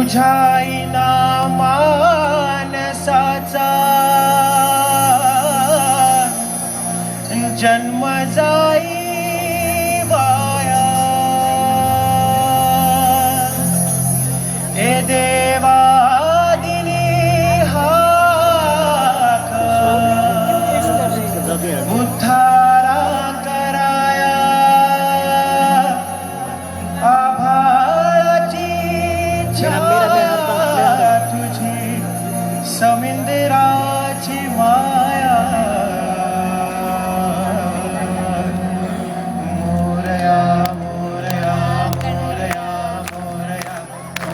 तुझ्या मानसाचा जन्म जाई वाया, ए देवा दिली हाक उद्धारा कराया, आभाळाची छाया तुझी समिंदराची माया, मोरया मोरया मोरया मोरया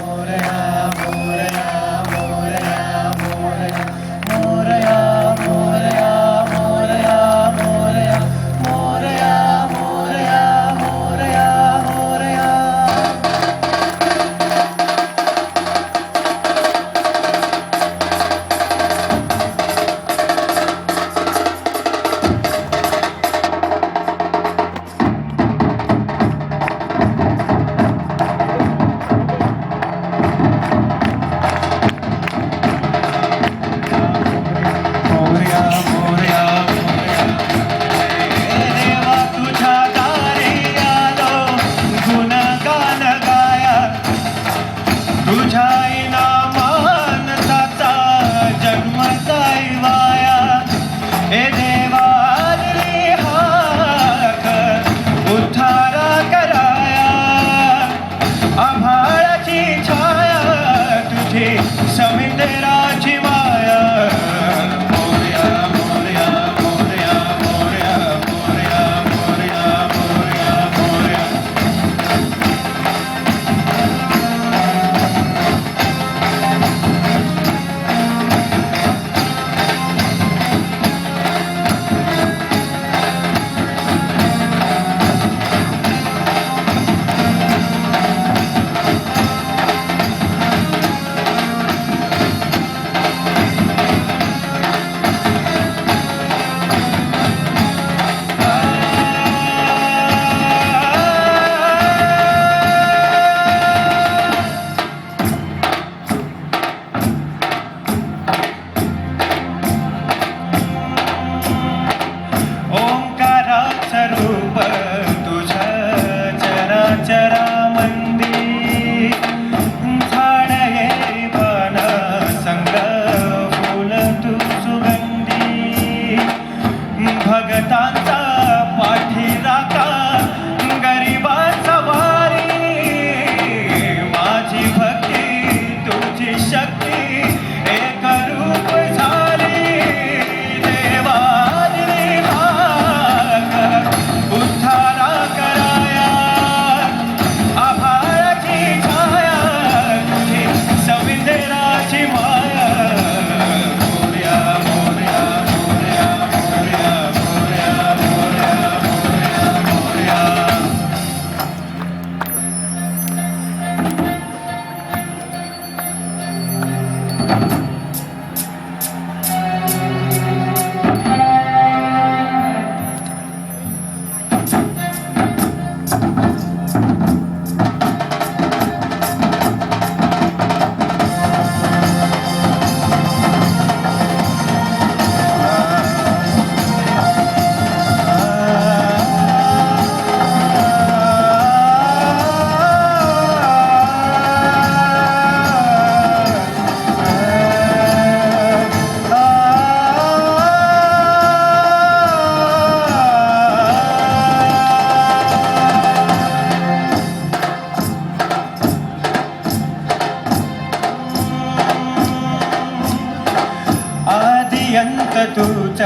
मोरया मोरया मोरया मोरया मोरया मोरया मोरया मोरया मोरया मोरया मोरया मोरया। समिंदराची माया, मोरया मोरया मोरया मोरया मोरया मोरया मोरया मोरया। रूप तुझं चराचरामंदी, झाड हे वन संग फुल तू सुगंधी, भगतांचा पाठीराखा गरिबांचा वारी, माझी भक्ती तुझी शक्ती एक रूप झाली, देवा उद्धारा कराया, आभाळाची छाया तुझी समिंदराची माया, मोरया मोरया मोरया मोरया मोरया मोरया मोरया अंत तुझ